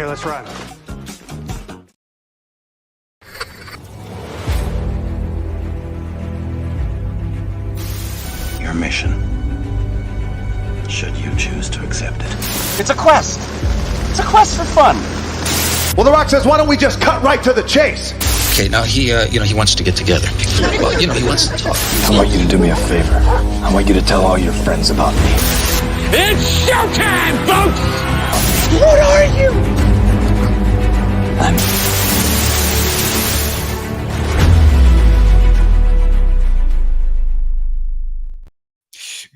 Okay, let's run. Your mission, should you choose to accept it. It's a quest. It's a quest for fun. Well, The Rock says, why don't we just cut right to the chase? Okay, now he wants to get together. Well, he wants to talk. I want you to do me a favor. I want you to tell all your friends about me. It's showtime, folks! What are you? I'm...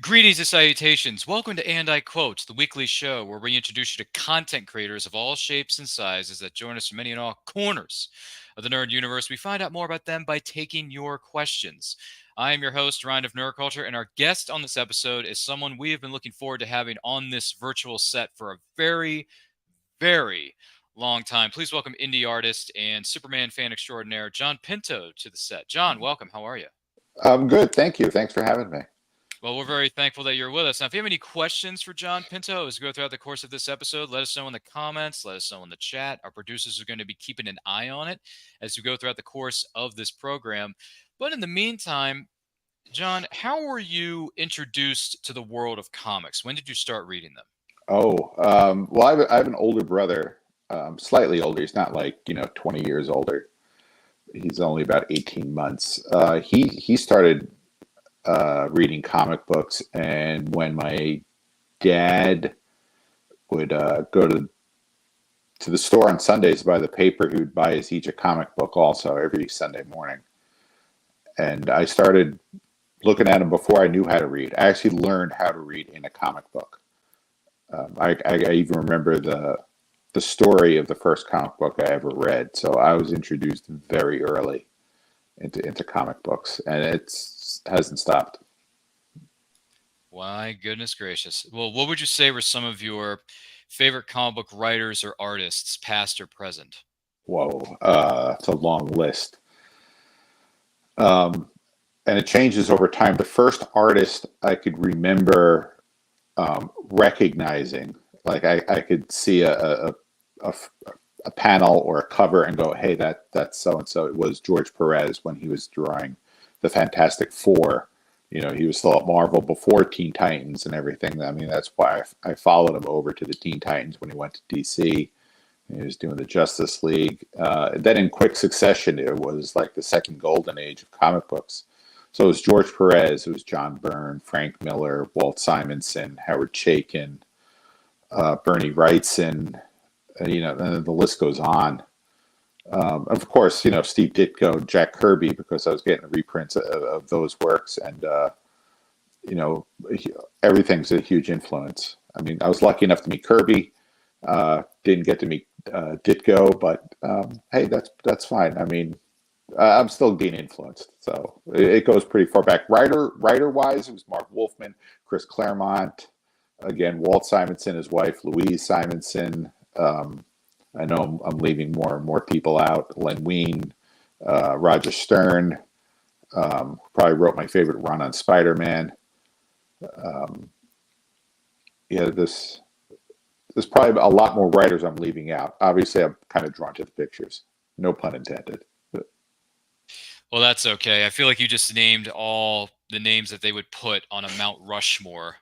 Greetings and salutations. Welcome to And I Quote, the weekly show where we introduce you to content creators of all shapes and sizes that join us from many and all corners of the nerd universe. We find out more about them by taking your questions. I am your host, Ryan of Nerd Culture, and our guest on this episode is someone we have been looking forward to having on this virtual set for a very, very long time. Please welcome indie artist and Superman fan extraordinaire, Jon Pinto, to the set. Jon, welcome. How are you? I'm good. Thank you. Thanks for having me. Well, we're very thankful that you're with us. Now, if you have any questions for Jon Pinto as we go throughout the course of this episode, let us know in the comments. Let us know in the chat. Our producers are going to be keeping an eye on it as we go throughout the course of this program. But in the meantime, Jon, how were you introduced to the world of comics? When did you start reading them? Well, I have an older brother, slightly older. He's not like, 20 years older. He's only about 18 months. He started reading comic books, and when my dad would go to the store on Sundays to buy the paper, he would buy us each a comic book also every Sunday morning. And I started looking at them before I knew how to read. I actually learned how to read in a comic book. I even remember the story of the first comic book I ever read. So I was introduced very early into comic books, and hasn't stopped. My goodness gracious. Well, what would you say were some of your favorite comic book writers or artists, past or present? Whoa, it's a long list. And it changes over time. The first artist I could remember recognizing, like I could see a panel or a cover and go, hey, that's so-and-so. It was George Perez when he was drawing the Fantastic Four. He was still at Marvel before Teen Titans and everything. I mean, that's why I followed him over to the Teen Titans when he went to DC. He was doing the Justice League. Then in quick succession, it was like the second golden age of comic books. So it was George Perez, it was John Byrne, Frank Miller, Walt Simonson, Howard Chaykin, Bernie Wrightson, and the list goes on. Of course, Steve Ditko, Jack Kirby, because I was getting reprints of those works, and everything's a huge influence. I mean, I was lucky enough to meet Kirby. Didn't get to meet Ditko, but hey, that's fine. I mean, I'm still being influenced, so it goes pretty far back. Writer wise, it was Mark Wolfman, Chris Claremont, again Walt Simonson, his wife Louise Simonson. I know I'm leaving more and more people out. Len Wein, Roger Stern, probably wrote my favorite run on Spider-Man. There's probably a lot more writers I'm leaving out. Obviously, I'm kind of drawn to the pictures. No pun intended. Well, that's okay. I feel like you just named all the names that they would put on a Mount Rushmore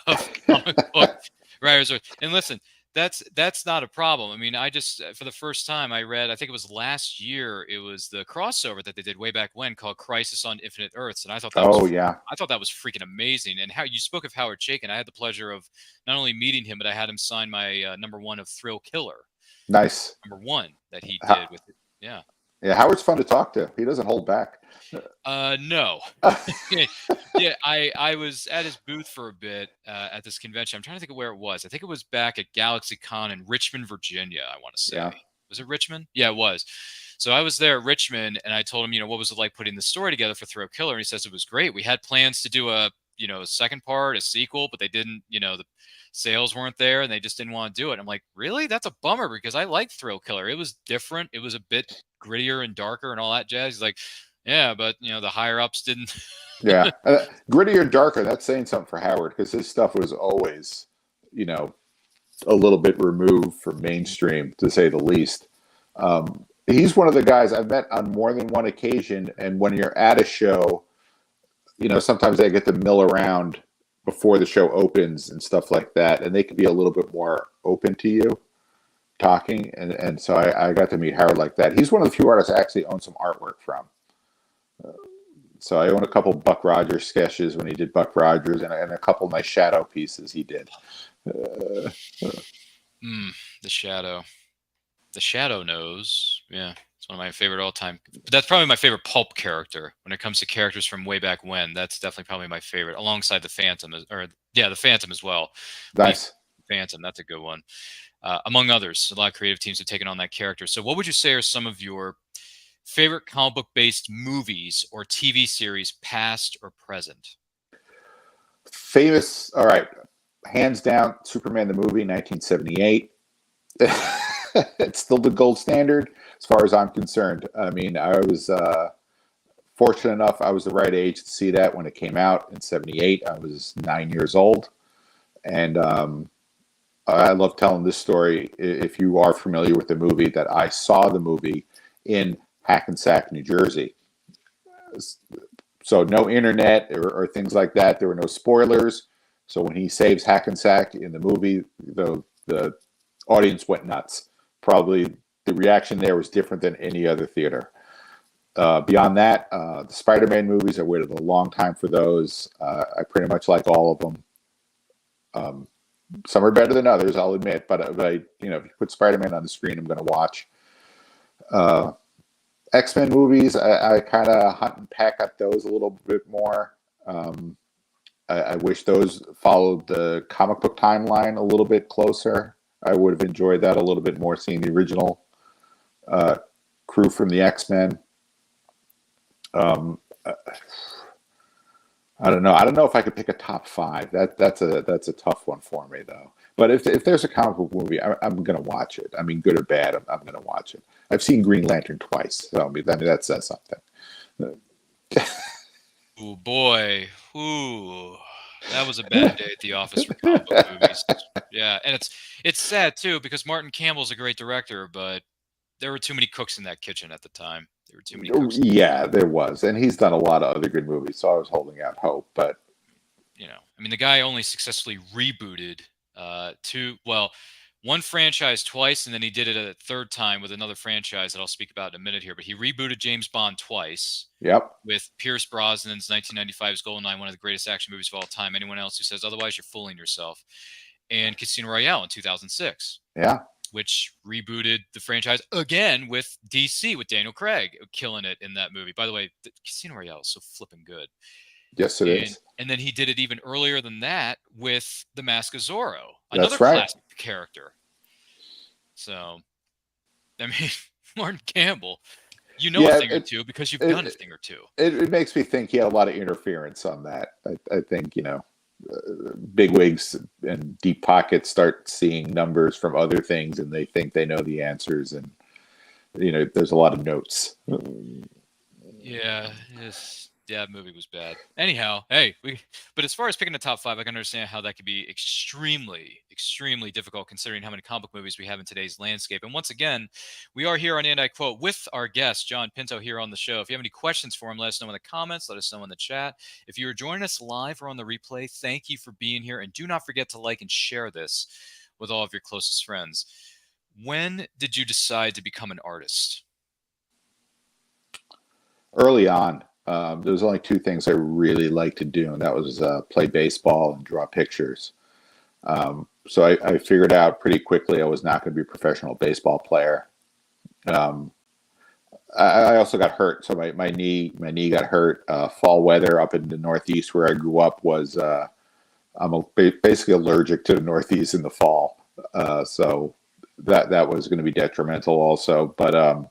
of comic book writers. And listen, that's not a problem. I mean, I just, for the first time I read, I think it was last year, it was the crossover that they did way back when called Crisis on Infinite Earths. And I thought that I thought that was freaking amazing. And how you spoke of Howard Chaykin, I had the pleasure of not only meeting him, but I had him sign my #1 of Thrill Killer. Nice. #1 that he did with it. Yeah. Yeah, Howard's fun to talk to. He doesn't hold back. No. Yeah, I was at his booth for a bit at this convention. I'm trying to think of where it was. I think it was back at GalaxyCon in Richmond, Virginia, I want to say. Yeah. Was it Richmond? Yeah, it was. So I was there at Richmond, and I told him, what was it like putting the story together for Thrill Killer? And he says it was great. We had plans to do a second part, a sequel, but they didn't, the sales weren't there and they just didn't want to do it. I'm like, really? That's a bummer because I like Thrill Killer. It was different. It was a bit grittier and darker and all that jazz. He's like, yeah, but the higher ups didn't. Yeah. Grittier and darker. That's saying something for Howard because his stuff was always, a little bit removed from mainstream, to say the least. He's one of the guys I've met on more than one occasion. And when you're at a show, sometimes I get to mill around before the show opens and stuff like that. And they can be a little bit more open to you talking. And so I got to meet Howard like that. He's one of the few artists I actually own some artwork from. So I own a couple Buck Rogers sketches when he did Buck Rogers, and a couple nice shadow pieces he did. The Shadow. The Shadow knows. Yeah, it's one of my favorite all-time. That's probably my favorite pulp character when it comes to characters from way back when. That's definitely probably my favorite, alongside the Phantom, the Phantom as well. Nice. Phantom, that's a good one. Among others, a lot of creative teams have taken on that character. So what would you say are some of your favorite comic book based movies or TV series, past or present? Famous, all right, hands down, Superman the movie, 1978. It's still the gold standard as far as I'm concerned. I mean, I was fortunate enough, I was the right age to see that when it came out in 78. I was 9 years old. And I love telling this story. If you are familiar with the movie, that I saw the movie in Hackensack, New Jersey. So no internet or things like that. There were no spoilers. So when he saves Hackensack in the movie, the audience went nuts. Probably the reaction there was different than any other theater. Beyond that, the Spider-Man movies, I waited a long time for those. I pretty much like all of them. Some are better than others, I'll admit, but if you put Spider-Man on the screen, I'm going to watch. X-Men movies, I kind of hunt and peck at those a little bit more. I wish those followed the comic book timeline a little bit closer. I would have enjoyed that a little bit more, seeing the original crew from the X-Men. I don't know. I don't know if I could pick a top five. That's a tough one for me, though. But if there's a comic book movie, I'm going to watch it. I mean, good or bad, I'm going to watch it. I've seen Green Lantern twice, so I mean that says something. Oh boy, that was a bad day at the office for comic book movies. Yeah, and it's sad too, because Martin Campbell's a great director, but there were too many cooks in that kitchen at the time. There were too many cooks. Yeah, there was, and he's done a lot of other good movies, so I was holding out hope. But I mean, the guy only successfully rebooted one franchise twice, and then he did it a third time with another franchise that I'll speak about in a minute here. But he rebooted James Bond twice. Yep. With Pierce Brosnan's 1995's Goldeneye, one of the greatest action movies of all time. Anyone else who says otherwise, you're fooling yourself. And Casino Royale in 2006. Yeah. Which rebooted the franchise again with DC, with Daniel Craig killing it in that movie. By the way, Casino Royale is so flipping good. Yes, it is. And then he did it even earlier than that with The Mask of Zorro, That's another right. classic character. So, I mean, Martin Campball, a thing or two because you've done a thing or two. It makes me think he had a lot of interference on that. I think, bigwigs and deep pockets start seeing numbers from other things, and they think they know the answers, and there's a lot of notes. Yeah, that movie was bad. Anyhow, but as far as picking the top five, I can understand how that could be extremely, extremely difficult considering how many comic book movies we have in today's landscape. And once again, we are here on And I Quote with our guest, Jon Pinto, here on the show. If you have any questions for him, let us know in the comments, let us know in the chat. If you're joining us live or on the replay, thank you for being here. And do not forget to like and share this with all of your closest friends. When did you decide to become an artist? Early on. There was only two things I really liked to do, and that was play baseball and draw pictures. So I figured out pretty quickly I was not going to be a professional baseball player. I also got hurt, so my knee got hurt. Fall weather up in the Northeast where I grew up was I'm basically allergic to the Northeast in the fall, so that was going to be detrimental also. But I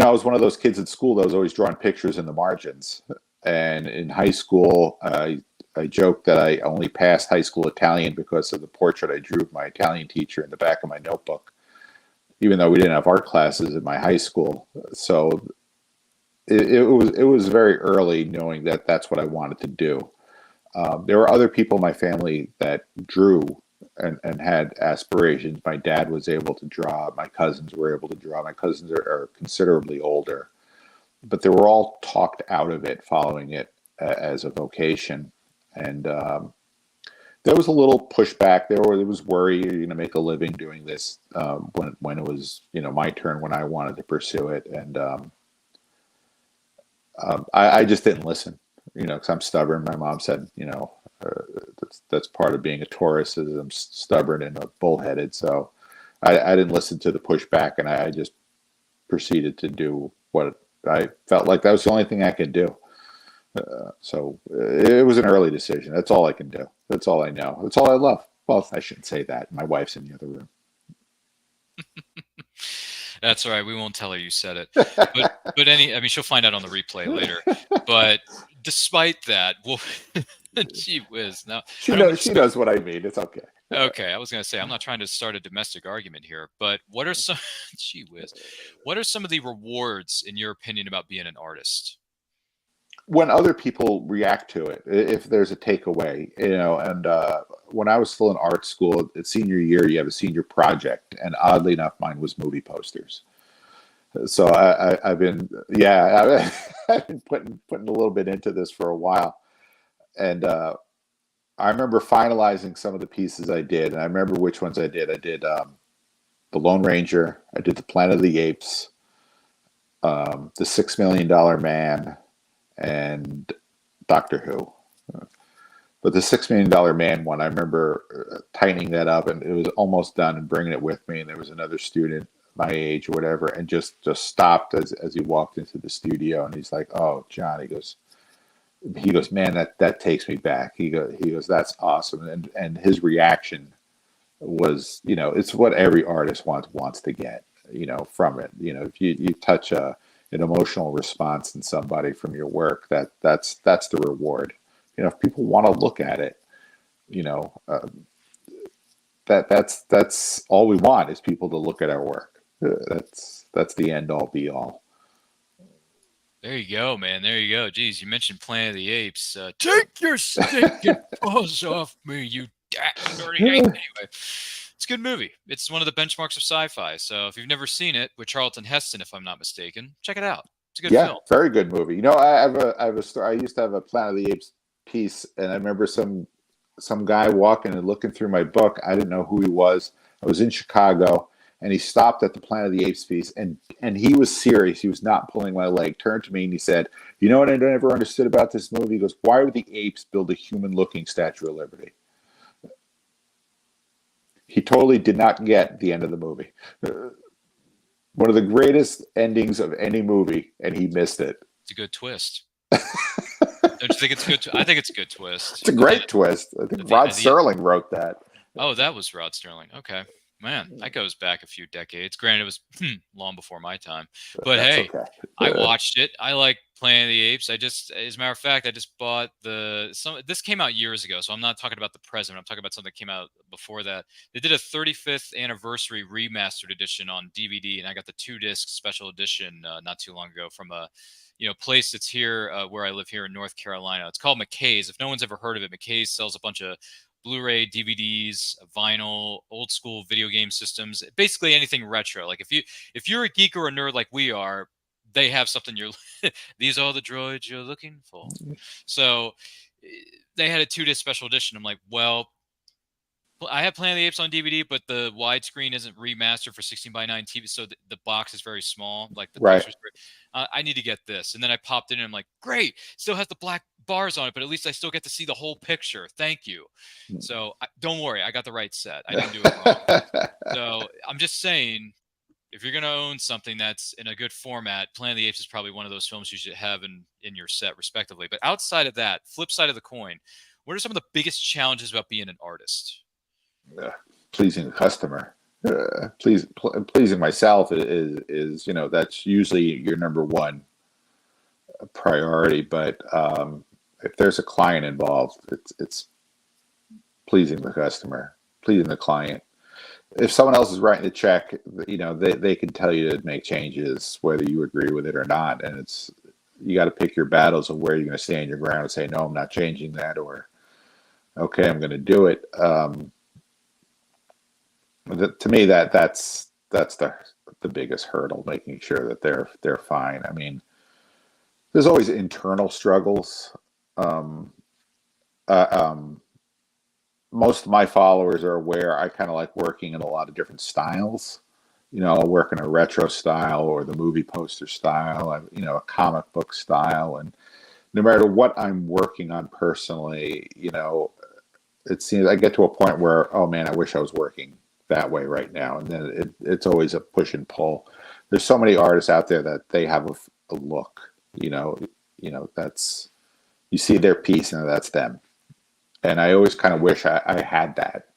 was one of those kids at school that was always drawing pictures in the margins. And in high school, I joked that I only passed high school Italian because of the portrait I drew of my Italian teacher in the back of my notebook, even though we didn't have art classes in my high school. So it was very early knowing that that's what I wanted to do. There were other people in my family that drew and had aspirations. My dad was able to draw. My cousins were able to draw. My cousins are considerably older, but they were all talked out of it, following it as a vocation. And there was a little pushback. There was worry, you're going to make a living doing this when it was, my turn, when I wanted to pursue it. And I just didn't listen, because I'm stubborn. My mom said, that's part of being a Taurus, is I'm stubborn and bullheaded. So I didn't listen to the pushback, and I just proceeded to do what I felt like that was the only thing I could do. So it was an early decision. That's all I can do. That's all I know. That's all I love. Well, I shouldn't say that. My wife's in the other room. That's all right. We won't tell her you said it. But she'll find out on the replay later. But despite that, gee whiz. No, she knows what I mean. It's okay. Okay, I was going to say, I'm not trying to start a domestic argument here, but what are some, gee whiz, what are some of the rewards, in your opinion, about being an artist? When other people react to it, if there's a takeaway, and when I was still in art school, at senior year, you have a senior project, and oddly enough, mine was movie posters. So I've been putting a little bit into this for a while, and I remember finalizing some of the pieces I did, and I remember which ones I did. I did The Lone Ranger, I did The Planet of the Apes, The $6 Million Man, and Doctor Who. But the $6 Million Man one, I remember tightening that up, and it was almost done, and bringing it with me. And there was another student my age or whatever, and just stopped as he walked into the studio, and he's like, "Oh, John," he goes, "Man, that takes me back." He goes, "That's awesome." And his reaction was, it's what every artist wants to get, from it. If you touch an emotional response in somebody from your work, that's the reward. If people want to look at it, that's all we want, is people to look at our work. That's the end all be all. There you go, man. There you go. Geez, you mentioned Planet of the Apes. Take your stinking paws off me, you dirty ape. Anyway, it's a good movie. It's one of the benchmarks of sci-fi. So if you've never seen it, with Charlton Heston, if I'm not mistaken, check it out. It's a good film. Very good movie. I have a story. I used to have a Planet of the Apes piece, and I remember some guy walking and looking through my book. I didn't know who he was. I was in Chicago, and he stopped at the Planet of the Apes piece, and he was serious. He was not pulling my leg. Turned to me and he said, "You know what I never understood about this movie?" He goes, "Why would the apes build a human-looking Statue of Liberty?" He totally did not get the end of the movie. One of the greatest endings of any movie, and he missed it. It's a good twist. Don't you think it's good? I think it's a good twist. It's a great twist. I think Rod Serling wrote that. Oh, that was Rod Serling. Okay. Man, that goes back a few decades. Granted, it was long before my time. But hey, okay. I watched it. I like Planet of the Apes. As a matter of fact, I just bought this came out years ago, so I'm not talking about the present. I'm talking about something that came out before that. They did a 35th anniversary remastered edition on DVD, and I got the 2-disc special edition not too long ago from a place that's here where I live here in North Carolina. It's called McKay's. If no one's ever heard of it, McKay's sells a bunch of Blu-ray, DVDs, vinyl, old school video game systems, basically anything retro. Like if you're a geek or a nerd like we are, they have something these are the droids you're looking for. So they had a 2-disc special edition. I'm like, well, I have Planet of the Apes on DVD, but the widescreen isn't remastered for 16:9 TV, so the box is very small. Like the pictures, I need to get this. And then I popped in and I'm like, great, still has the black bars on it, but at least I still get to see the whole picture. Thank you. So don't worry, I got the right set. I didn't do it wrong. So I'm just saying, if you're going to own something that's in a good format, Planet of the Apes is probably one of those films you should have in your set, respectively. But outside of that, flip side of the coin, what are some of the biggest challenges about being an artist? Pleasing the customer. Pleasing myself is that's usually your number one priority. But if there's a client involved, it's pleasing the customer, pleasing the client. If someone else is writing the check, they can tell you to make changes, whether you agree with it or not. And you got to pick your battles of where you're going to stand your ground and say, no, I'm not changing that, or okay, I'm going to do it. To me, that's the biggest hurdle, making sure that they're fine. I mean, there's always internal struggles. Um, uh, um, Most of my followers are aware I kind of like working in a lot of different styles. I'll work in a retro style or the movie poster style, a comic book style. And no matter what I'm working on personally, it seems I get to a point where, oh man, I wish I was working that way right now. And then it's always a push and pull. There's so many artists out there that they have a look, that's, you see their piece and that's them. And I always kind of wish I had that,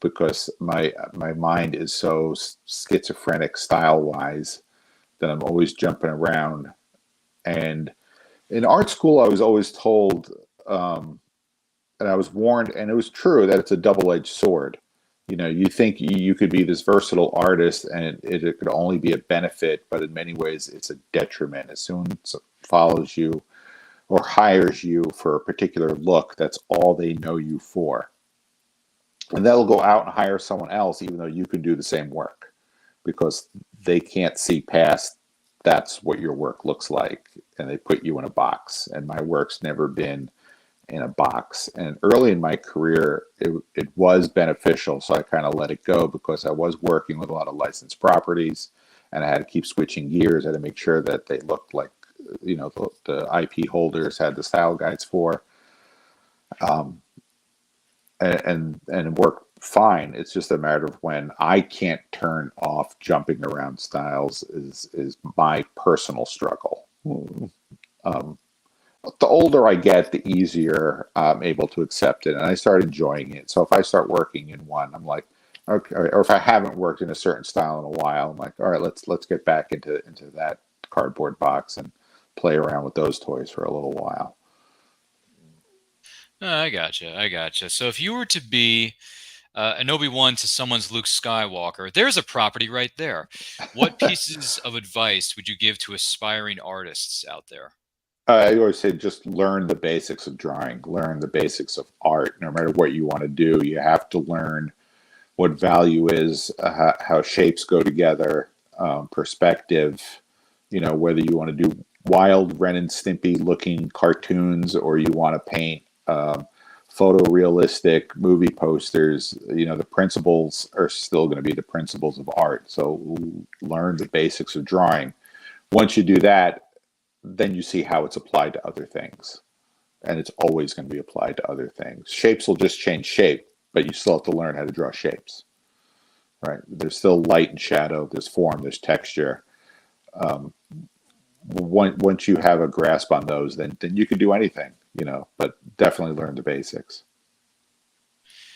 because my mind is so schizophrenic style wise that I'm always jumping around. And in art school, I was always told, and I was warned, and it was true, that it's a double-edged sword. You think you could be this versatile artist and it could only be a benefit, but in many ways it's a detriment. As soon as it follows you or hires you for a particular look, that's all they know you for. And they'll go out and hire someone else, even though you can do the same work, because they can't see past that's what your work looks like, and they put you in a box. And my work's never been in a box. And early in my career, it was beneficial, so I kind of let it go, because I was working with a lot of licensed properties, and I had to keep switching gears. I had to make sure that they looked like, the IP holders had the style guides for, and it worked fine. It's just a matter of when I can't turn off jumping around styles is my personal struggle. The older I get, the easier I'm able to accept it, and I start enjoying it. So if I start working in one, I'm like, okay, or if I haven't worked in a certain style in a while, I'm like, all right, let's get back into that cardboard box and play around with those toys for a little while. I gotcha. So if you were to be an Obi-Wan to someone's Luke Skywalker, there's a property right there. What pieces of advice would you give to aspiring artists out there? I always say just learn the basics of drawing, learn the basics of art. No matter what you want to do, you have to learn what value is, how shapes go together, perspective, whether you want to do wild Ren and Stimpy looking cartoons or you want to paint photorealistic movie posters. The principles are still going to be the principles of art. So learn the basics of drawing. Once you do that, then you see how it's applied to other things. And it's always going to be applied to other things. Shapes will just change shape, but you still have to learn how to draw shapes, right? There's still light and shadow, there's form, there's texture. Once you have a grasp on those, then you can do anything, but definitely learn the basics.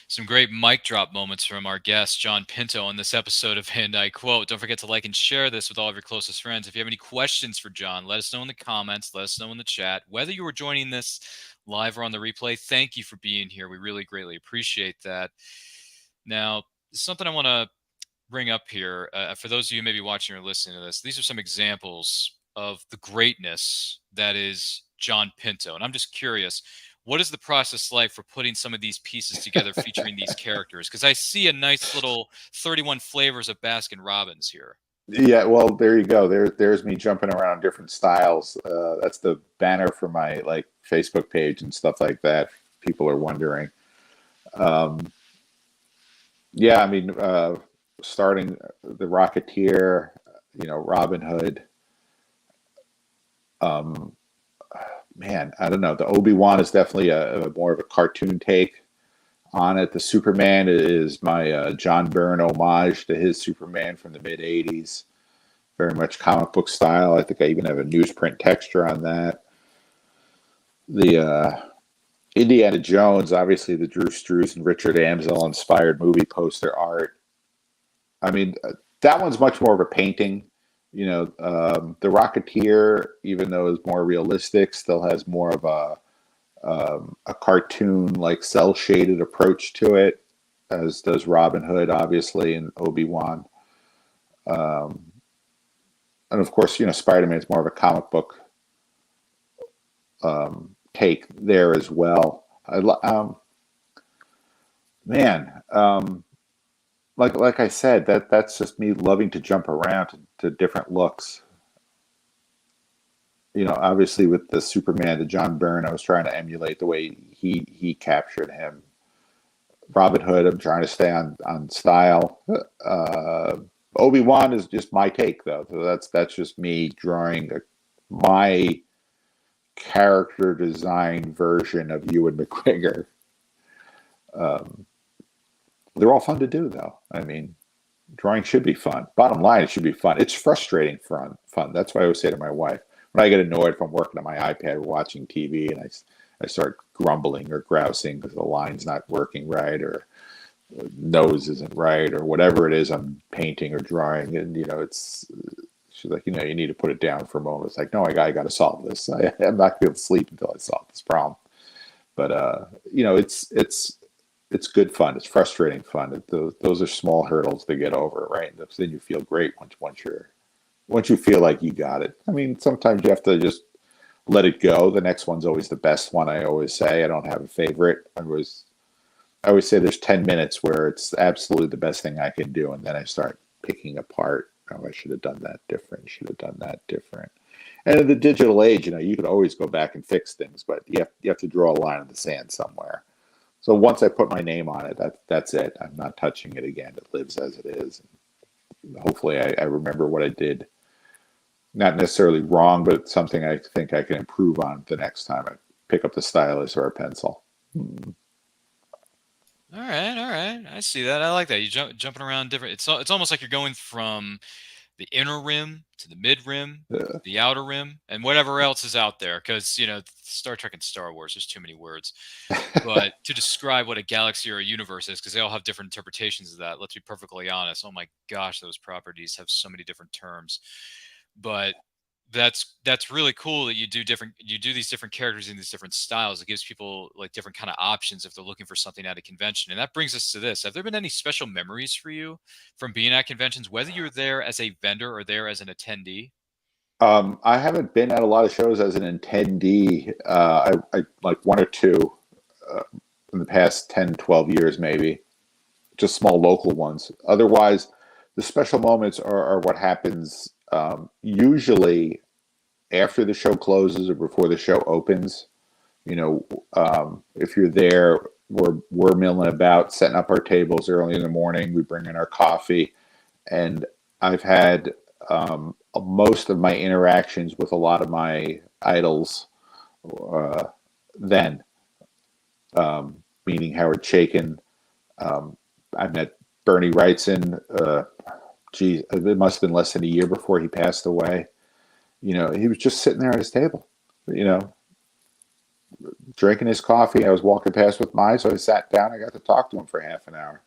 Some great mic drop moments from our guest, Jon Pinto, on this episode of And I Quote. Don't forget to like and share this with all of your closest friends. If you have any questions for Jon, let us know in the comments. Let us know in the chat. Whether you were joining this live or on the replay, thank you for being here. We really greatly appreciate that. Now, something I want to bring up here, for those of you maybe watching or listening to this, these are some examples of the greatness that is Jon Pinto. And I'm just curious, what is the process like for putting some of these pieces together featuring these characters? Because I see a nice little 31 flavors of Baskin Robbins here. Yeah, well, there you go. There's me jumping around different styles. That's the banner for my Facebook page and stuff like that. People are wondering. Yeah, I mean, starting the Rocketeer, Robin Hood. Man, I don't know. The Obi-Wan is definitely a more of a cartoon take on it. The Superman is my John Byrne homage to his Superman from the mid-'80s. Very much comic book style. I think I even have a newsprint texture on that. The Indiana Jones, obviously the Drew Struzan and Richard Amsel inspired movie poster art. I mean, that one's much more of a painting. The Rocketeer, even though it's more realistic, still has more of a cartoon, cell shaded approach to it, as does Robin Hood, obviously, and Obi-Wan. And of course, Spider-Man is more of a comic book take there as well. Man, like I said, that's just me loving to jump around to different looks. Obviously with the Superman, the John Byrne, I was trying to emulate the way he captured him. Robin Hood, I'm trying to stay on style. Obi-Wan is just my take, though. So that's just me drawing my character design version of Ewan McGregor. They're all fun to do, though. I mean, drawing should be fun. Bottom line, it should be fun. It's frustrating fun. That's what I always say to my wife. When I get annoyed if I'm working on my iPad or watching TV and I start grumbling or grousing because the line's not working right or the nose isn't right or whatever it is I'm painting or drawing, and she's like, you need to put it down for a moment. It's like, no, I got to solve this. I'm not going to be able to sleep until I solve this problem. But it's good fun. It's frustrating fun. Those are small hurdles to get over, right? Then you feel great once you feel like you got it. I mean, sometimes you have to just let it go. The next one's always the best one. I always say I don't have a favorite. I always say there's 10 minutes where it's absolutely the best thing I can do, and then I start picking apart. Oh, I should have done that different. Should have done that different. And in the digital age, you could always go back and fix things, but you have to draw a line in the sand somewhere. So once I put my name on it, that's it. I'm not touching it again. It lives as it is. And hopefully I remember what I did. Not necessarily wrong, but something I think I can improve on the next time I pick up the stylus or a pencil. All right. I see that. I like that. You jumping around different. It's almost like you're going from the inner rim to the mid rim, the outer rim, and whatever else is out there. Because Star Trek and Star Wars, there's too many words. But to describe what a galaxy or a universe is, because they all have different interpretations of that. Let's be perfectly honest. Oh my gosh, those properties have so many different terms. But that's really cool that you do these different characters in these different styles. It gives people like different kind of options if they're looking for something at a convention. And that brings us to this. Have there been any special memories for you from being at conventions, whether you're there as a vendor or there as an attendee? I haven't been at a lot of shows as an attendee. I like one or two in the past 10, 12 years, maybe. Just small local ones. Otherwise, the special moments are what happens usually after the show closes or before the show opens. If you're there, we're milling about, setting up our tables early in the morning. We bring in our coffee, and I've had most of my interactions with a lot of my idols then, meaning Howard Chaykin. I met Bernie Wrightson. It must have been less than a year before he passed away. He was just sitting there at his table, drinking his coffee. I was walking past with mine, so I sat down. I got to talk to him for half an hour.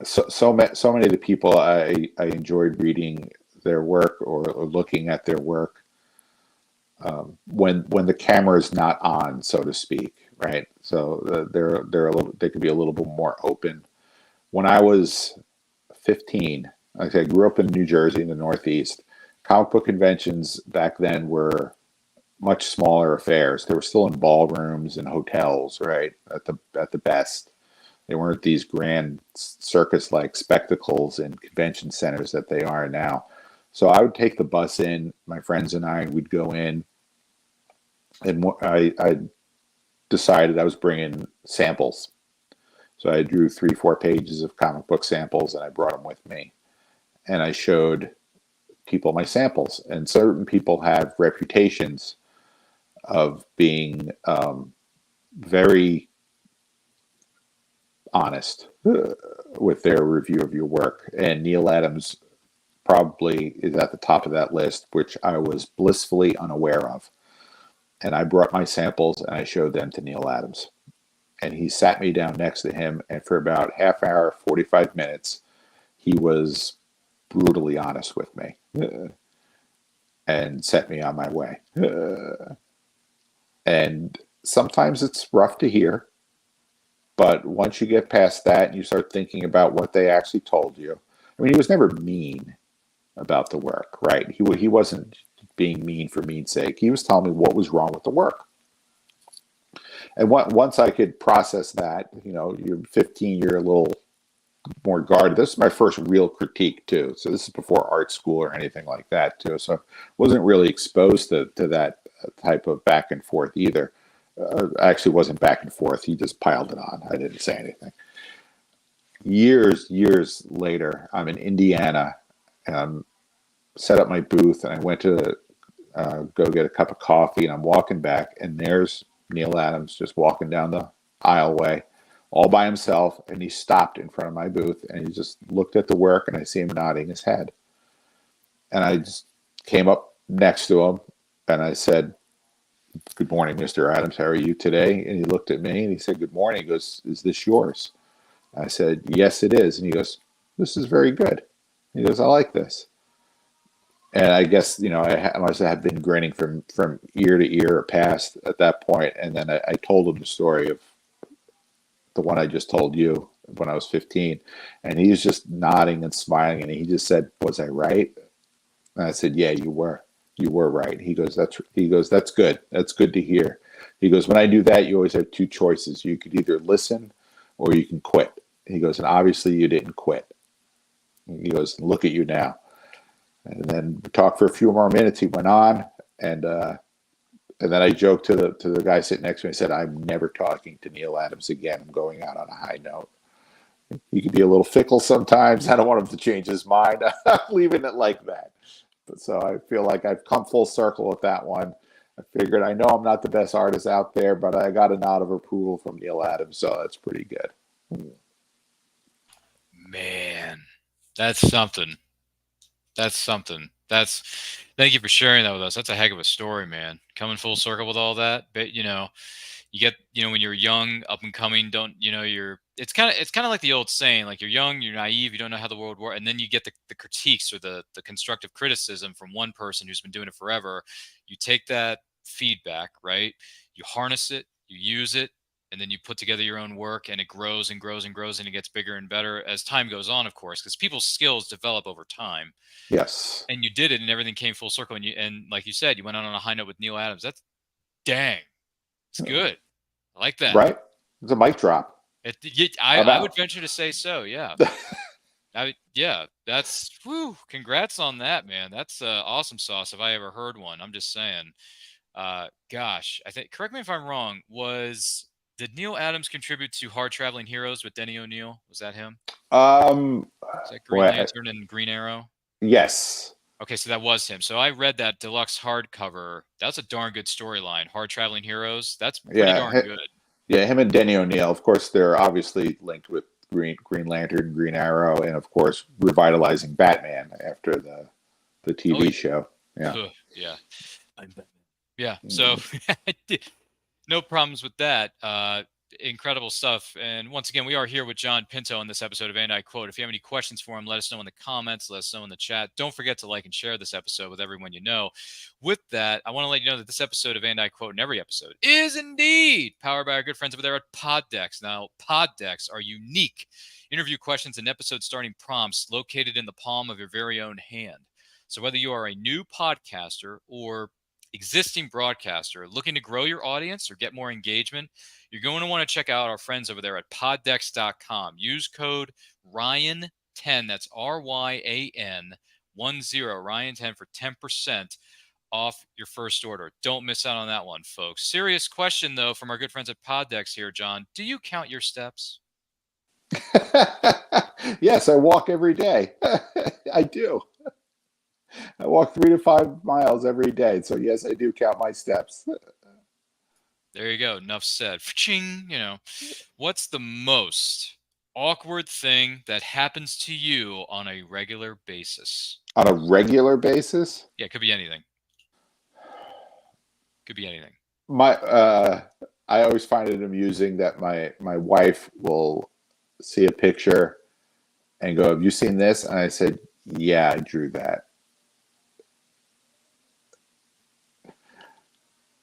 So many of the people I enjoyed reading their work or looking at their work when the camera is not on, so to speak, right? So they could be a little bit more open. When I was 15, like I grew up in New Jersey in the Northeast. Comic book conventions back then were much smaller affairs. They were still in ballrooms and hotels, right? At the best. They weren't these grand circus-like spectacles in convention centers that they are now. So I would take the bus in, my friends and I, we'd go in, and I decided I was bringing samples. So I drew 3-4 pages of comic book samples, and I brought them with me. And I showed people my samples. And certain people have reputations of being very honest with their review of your work. And Neil Adams probably is at the top of that list, which I was blissfully unaware of. And I brought my samples and I showed them to Neil Adams. And he sat me down next to him, and for about half hour, 45 minutes, he was brutally honest with me and set me on my way. And sometimes it's rough to hear, but once you get past that and you start thinking about what they actually told you, I mean, he was never mean about the work, right? He wasn't being mean for mean's sake. He was telling me what was wrong with the work. And once I could process that, you're 15, you're a little more guarded. This is my first real critique too. So this is before art school or anything like that too. So I wasn't really exposed to that type of back and forth either. Actually wasn't back and forth. He just piled it on. I didn't say anything. Years later, I'm in Indiana and I'm set up my booth and I went to go get a cup of coffee, and I'm walking back and there's Neil Adams just walking down the aisleway all by himself, and he stopped in front of my booth and he just looked at the work, and I see him nodding his head. And I just came up next to him and I said, "Good morning, Mr. Adams. How are you today?" And he looked at me and he said, "Good morning." He goes, "Is this yours?" I said, "Yes, it is." And he goes, "This is very good." He goes, "I like this." And I guess, I must have been grinning from ear to ear past at that point. And then I told him the story of the one I just told you when I was 15. And he was just nodding and smiling. And he just said, "Was I right?" And I said, "Yeah, you were. You were right." He goes, "That's good. That's good to hear." He goes, "When I do that, you always have two choices. You could either listen or you can quit." He goes, "And obviously you didn't quit." He goes, "Look at you now." And then we talked for a few more minutes. He went on, and then I joked to the guy sitting next to me. I said, "I'm never talking to Neil Adams again. I'm going out on a high note." He can be a little fickle sometimes. I don't want him to change his mind. I'm leaving it like that. So I feel like I've come full circle with that one. I figured, I know I'm not the best artist out there, but I got a nod of approval from Neil Adams, so that's pretty good. Man, that's something. Thank you for sharing that with us. That's a heck of a story, man. Coming full circle with all that. But you get, when you're young, up and coming, it's kind of like the old saying, like, you're young, you're naive, you don't know how the world works, and then you get the critiques or the constructive criticism from one person who's been doing it forever. You take that feedback, right? You harness it, you use it, and then you put together your own work, and it grows and grows and grows, and it gets bigger and better as time goes on, of course, because people's skills develop over time. Yes. And you did it, and everything came full circle. And like you said, you went out on a high note with Neil Adams. That's dang. It's good. I like that. Right? It's a mic drop. I would venture to say so. Yeah. That's congrats on that, man. That's awesome sauce if I ever heard one. I'm just saying. Gosh, I think, correct me if I'm wrong, did Neil Adams contribute to Hard Traveling Heroes with Denny O'Neil? Was that him? Is that Green Lantern and Green Arrow? Yes. Okay, so that was him. So I read that deluxe hardcover. That's a darn good storyline. Hard Traveling Heroes. That's pretty darn good. Yeah, him and Denny O'Neil. Of course, they're obviously linked with Green Lantern, Green Arrow, and of course, revitalizing Batman after the TV show. Yeah. Yeah. Yeah. So no problems with that. Incredible stuff. And once again, we are here with Jon Pinto on this episode of And I Quote. If you have any questions for him, let us know in the comments, let us know in the chat. Don't forget to like and share this episode with everyone you know. With that, I want to let you know that this episode of And I Quote, and every episode, is indeed powered by our good friends over there at Poddex. Now, Poddex are unique interview questions and episode starting prompts located in the palm of your very own hand. So whether you are a new podcaster or existing broadcaster looking to grow your audience or get more engagement, you're going to want to check out our friends over there at poddex.com. Use code RYAN10, that's RYAN10, RYAN10 for 10% off your first order. Don't miss out on that one, folks. Serious question, though, from our good friends at Poddex here, Jon. Do you count your steps? Yes, I walk every day. I do. I walk 3 to 5 miles every day. So yes, I do count my steps. There you go. Enough said. Ching, what's the most awkward thing that happens to you on a regular basis? On a regular basis? Yeah, it could be anything. Could be anything. I always find it amusing that my wife will see a picture and go, "Have you seen this?" And I said, "Yeah, I drew that."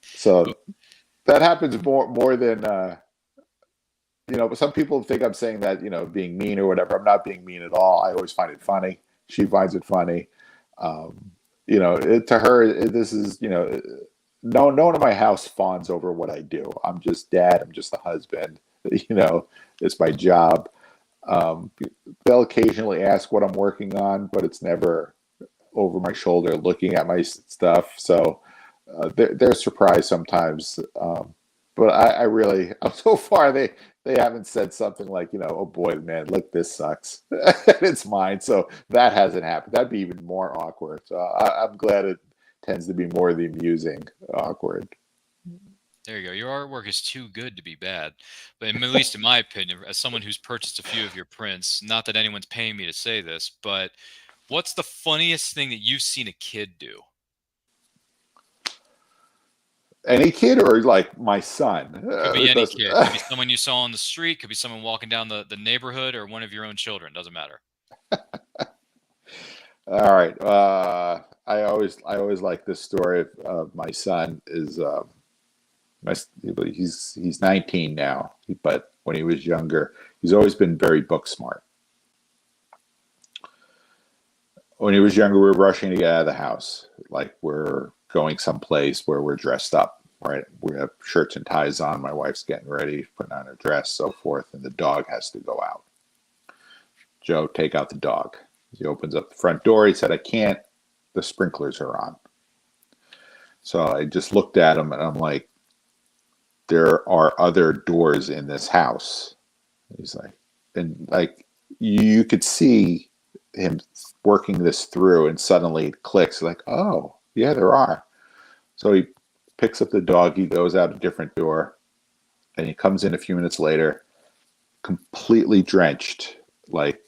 So that happens more than some people think I'm saying that, being mean or whatever. I'm not being mean at all. I always find it funny. She finds it funny. To her, this is, no one in my house fawns over what I do. I'm just dad. I'm just the husband. It's my job. They'll occasionally ask what I'm working on, but it's never over my shoulder looking at my stuff. So they're surprised sometimes. But I really, so far, they haven't said something like, oh boy, man, look, this sucks. It's mine. So that hasn't happened. That'd be even more awkward. So I'm glad it tends to be more the amusing awkward. There you go. Your artwork is too good to be bad. But at least in my opinion, as someone who's purchased a few of your prints, not that anyone's paying me to say this, but what's the funniest thing that you've seen a kid do? Any kid or like my son? Could be any kid. Could be someone you saw on the street. Could be someone walking down the neighborhood, or one of your own children. Doesn't matter. All right. I always like this story of my son. He's 19 now, but when he was younger, he's always been very book smart. When he was younger, we were rushing to get out of the house, like we're going someplace where we're dressed up, right? We have shirts and ties on. My wife's getting ready, putting on her dress, so forth, and the dog has to go out. Joe, take out the dog. He opens up the front door. He said, I can't. The sprinklers are on. So I just looked at him, and I'm like, there are other doors in this house. He's like, and like, you could see him working this through, and suddenly it clicks. Like, oh, yeah, there are. So he picks up the dog. He goes out a different door, and he comes in a few minutes later, completely drenched. Like,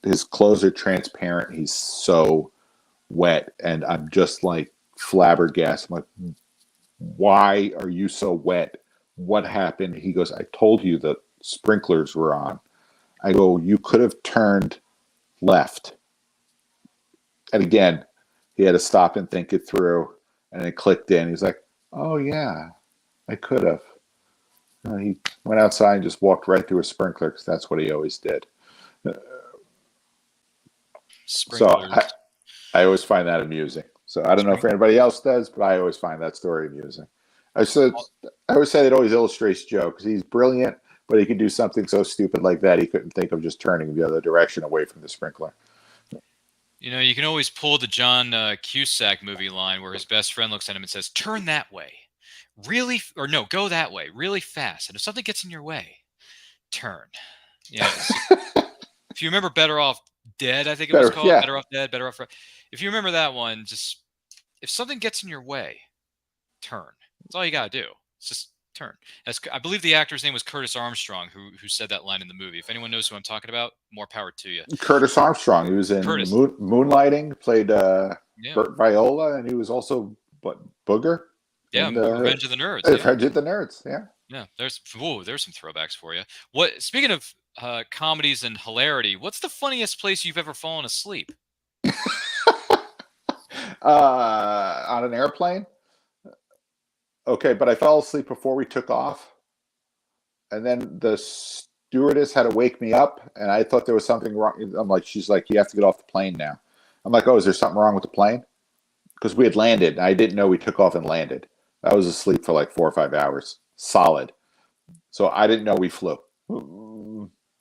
his clothes are transparent. He's so wet, and I'm just like flabbergasted. I'm like, why are you so wet? What happened? He goes, I told you the sprinklers were on. I go, you could have turned left. And again, he had to stop and think it through, and it clicked in. He's like, oh yeah, I could have. And he went outside and just walked right through a sprinkler, because that's what he always did. Sprinklers. So I always find that amusing. So I don't know if anybody else does, but I always find that story amusing. I always say it always illustrates Joe, because he's brilliant, but he could do something so stupid like that he couldn't think of just turning the other direction away from the sprinkler. You can always pull the John Cusack movie line where his best friend looks at him and says, turn that way. Go that way really fast. And if something gets in your way, turn. If you remember Better Off Dead, I think it was called. Yeah. Better Off Dead, Better Off. If you remember that one, just if something gets in your way, turn. That's all you gotta do. It's just turn. I believe the actor's name was Curtis Armstrong, who said that line in the movie. If anyone knows who I'm talking about, more power to you. Curtis Armstrong. He was in Moonlighting, played Bert Viola, and he was also Booger. Yeah, Revenge of the Nerds. Revenge of the Nerds. Yeah. Yeah. There's some throwbacks for you. Speaking of comedies and hilarity, what's the funniest place you've ever fallen asleep? On an airplane. Okay, but I fell asleep before we took off, and then the stewardess had to wake me up, and I thought there was something wrong. I'm like, she's like, you have to get off the plane now. I'm like, oh, is there something wrong with the plane? Because we had landed, and I didn't know we took off and landed. I was asleep for like 4 or 5 hours, solid. So I didn't know we flew.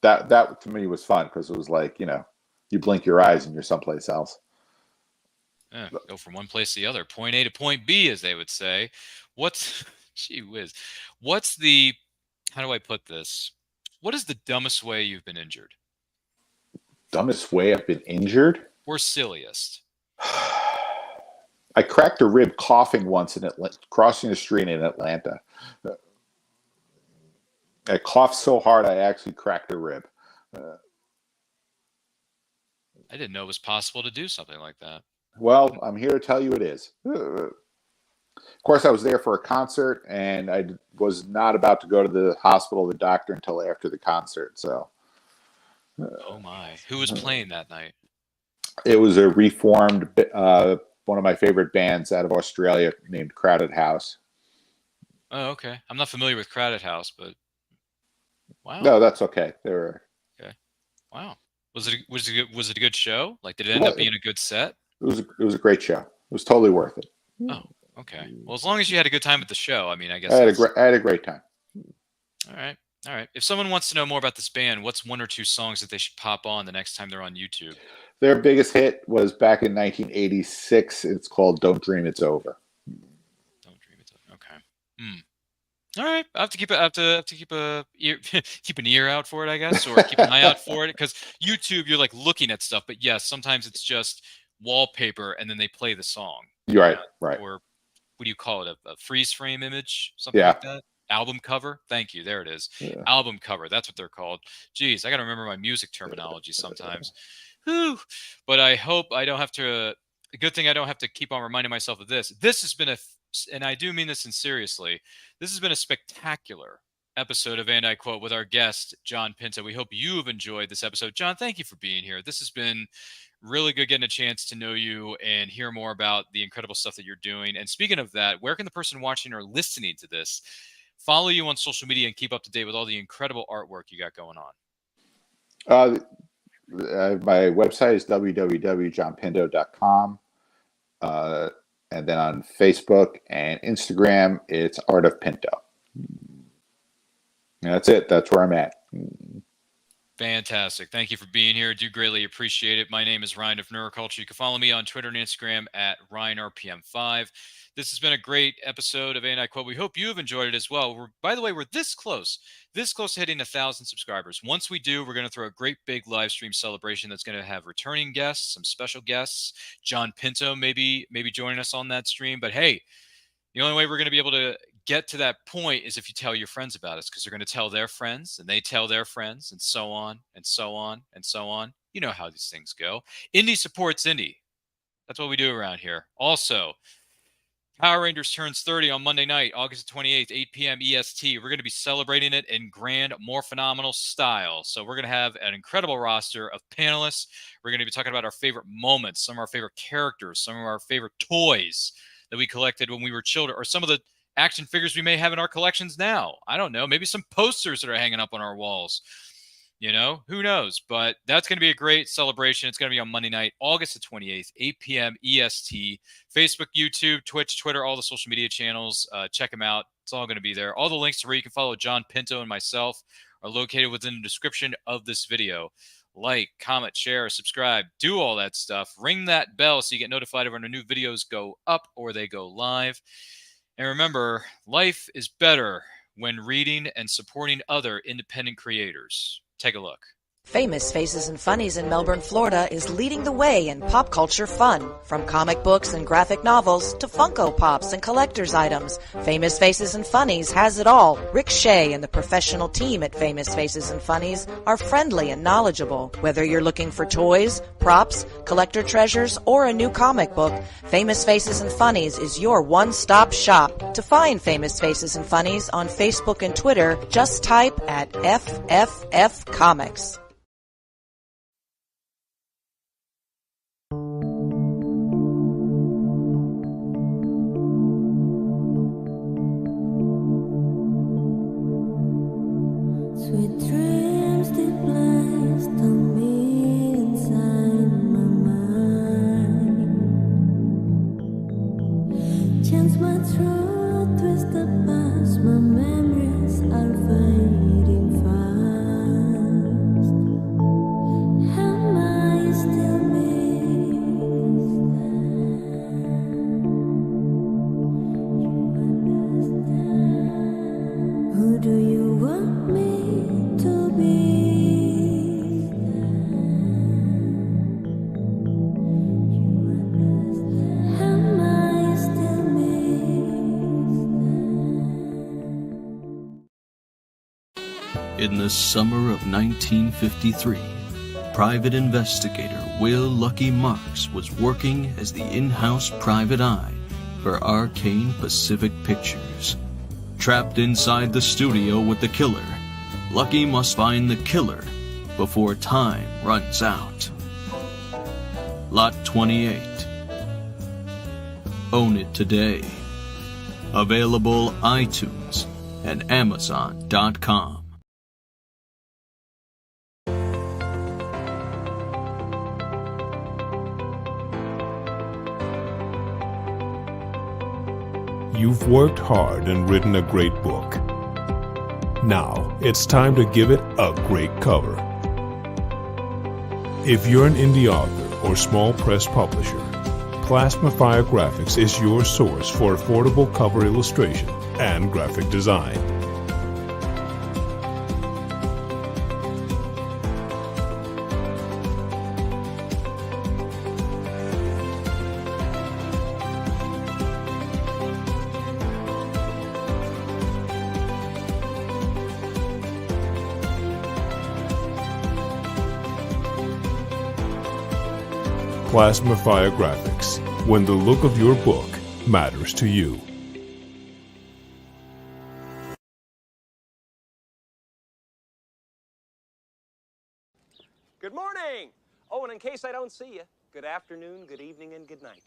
That to me was fun, because it was like, you blink your eyes and you're someplace else. Yeah, go from one place to the other, point A to point B, as they would say. Gee whiz. How do I put this? What is the dumbest way you've been injured? Dumbest way I've been injured? Or silliest? I cracked a rib coughing once crossing the street in Atlanta. I coughed so hard I actually cracked a rib. I didn't know it was possible to do something like that. Well, I'm here to tell you it is. Of course, I was there for a concert, and I was not about to go to the hospital or the doctor until after the concert. So, oh my! Who was playing that night? It was a reformed, one of my favorite bands out of Australia named Crowded House. Oh, okay. I'm not familiar with Crowded House, but wow. No, that's okay. They were okay. Wow. Was it a good show? Like, did it end up being a good set? It was a great show. It was totally worth it. Oh, Okay. Well, as long as you had a good time at the show, I mean, I guess I had a great time. All right. All right. If someone wants to know more about this band, what's one or two songs that they should pop on the next time they're on YouTube? Their biggest hit was back in 1986. It's called "Don't Dream It's Over." Don't Dream It's Over. Okay. All right. I have to keep keep keep an ear out for it, I guess, or keep an eye out for it, because YouTube, you're like looking at stuff, but yes, sometimes it's just wallpaper and then they play the song. You're right. Right. Or what do you call it? A freeze frame image, something like that. Album cover. Thank you. There it is. Yeah. Album cover. That's what they're called. Jeez, I got to remember my music terminology sometimes. Whew. But I hope I don't have to. A good thing I don't have to keep on reminding myself of this. This has been and I do mean this sincerely. This has been a spectacular episode of And I Quote with our guest, Jon Pinto. We hope you have enjoyed this episode. Jon, thank you for being here. This has been really good getting a chance to know you and hear more about the incredible stuff that you're doing. And speaking of that, where can the person watching or listening to this follow you on social media and keep up to date with all the incredible artwork you got going on? My website is www.jonpinto.com. And then on Facebook and Instagram, it's Art of Pinto. And that's it. That's where I'm at. Fantastic. Thank you for being here. I do greatly appreciate it. My name is Ryan of Neuroculture. You can follow me on Twitter and Instagram at RyanRPM5. This has been a great episode of And I Quote. We hope you have enjoyed it as well. By the way, we're this close to hitting 1,000 subscribers. Once we do, we're going to throw a great big live stream celebration that's going to have returning guests, some special guests. Jon Pinto maybe joining us on that stream. But hey, the only way we're going to be able to get to that point is if you tell your friends about us, because they're going to tell their friends and they tell their friends and so on and so on and so on. You know how these things go. Indie supports indie. That's what we do around here. Also, Power Rangers turns 30 on Monday night, August 28th, 8 p.m. EST. We're going to be celebrating it in grand, more phenomenal style. So we're going to have an incredible roster of panelists. We're going to be talking about our favorite moments, some of our favorite characters, some of our favorite toys that we collected when we were children, or some of the action figures we may have in our collections now. I don't know. Maybe some posters that are hanging up on our walls. You know, who knows? But that's going to be a great celebration. It's going to be on Monday night, August the 28th, 8 p.m. EST. Facebook, YouTube, Twitch, Twitter, all the social media channels. Check them out. It's all going to be there. All the links to where you can follow Jon Pinto and myself are located within the description of this video. Like, comment, share, subscribe, do all that stuff. Ring that bell so you get notified when our new videos go up or they go live. And remember, life is better when reading and supporting other independent creators. Take a look. Famous Faces and Funnies in Melbourne, Florida is leading the way in pop culture fun. From comic books and graphic novels to Funko Pops and collector's items, Famous Faces and Funnies has it all. Rick Shea and the professional team at Famous Faces and Funnies are friendly and knowledgeable. Whether you're looking for toys, props, collector treasures, or a new comic book, Famous Faces and Funnies is your one-stop shop. To find Famous Faces and Funnies on Facebook and Twitter, just type at FFF Comics. Sweet dreams they placed on me inside my mind. Chance my truth twist the past, my memories are fading fast. Am I still missed? Who do you want me to be? Am I still missed? In the summer of 1953, private investigator Will Lucky Marks was working as the in-house private eye for Arcane Pacific Pictures. Trapped inside the studio with the killer, Lucky must find the killer before time runs out. Lot 28. Own it today. Available iTunes and Amazon.com. You've worked hard and written a great book. Now, it's time to give it a great cover. If you're an indie author or small press publisher, Plasmafire Graphics is your source for affordable cover illustration and graphic design. Plasmafire Graphics, when the look of your book matters to you. Good morning! Oh, and in case I don't see you, good afternoon, good evening, and good night.